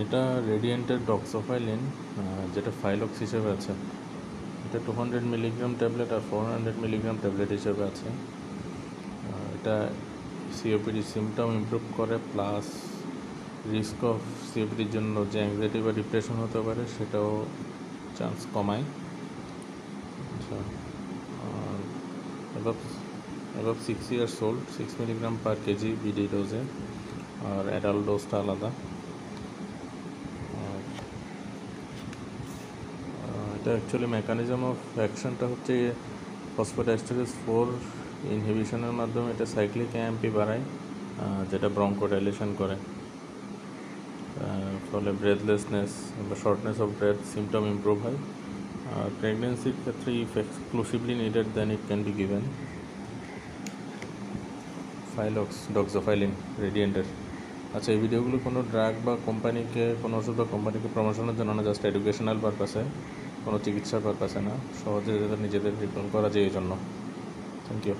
এটা রেডিয়েন্টের ডক্সোফাইলিন, যেটা ফাইলক্স হিসেবে আছে। এটা 200 মিলিগ্রাম ট্যাবলেট আর 400 মিলিগ্রাম ট্যাবলেট হিসেবে আছে। এটা সিওপিডি সিমটম ইমপ্রুভ করে, প্লাস রিস্ক অফ সিওপিডির জন্য যে অ্যাংজাইটি বা ডিপ্রেশন হতে পারে সেটাও চান্স কমায়। আচ্ছা, above 6 years old, 6 milligram per KG BD ডোজে, আর অ্যাডাল্ট ডোজটা আলাদা। এটা অ্যাকচুয়ালি মেকানিজম অফ অ্যাকশনটা হচ্ছে ফসফোডাইএস্টারেজ 4 ইনহিবিশনের মাধ্যমে এটা সাইক্লিক এএমপি বাড়ায়, যেটা ব্রঙ্কোডাইলেশন করে, ফলে ব্রেথলেসনেস বা shortness of breath symptom improve হয়। আর প্রেগনেন্সির ক্ষেত্রে if exclusively needed then it can be given. ফাইলক্স ডক্সোফাইলিন রেডিয়েন্টের। আচ্ছা, এই ভিডিওগুলো কোনো ড্রাগ বা কোম্পানিকে, কোনো ওষুধ বা কোম্পানিকে প্রমোশনের জন্য না, জাস্ট এডুকেশনাল পারপাসে, কোনো চিকিৎসার পারপাসে না, সহজে যাতে নিজেদের রিপ্লেন করা যায় এই জন্য। Thank you.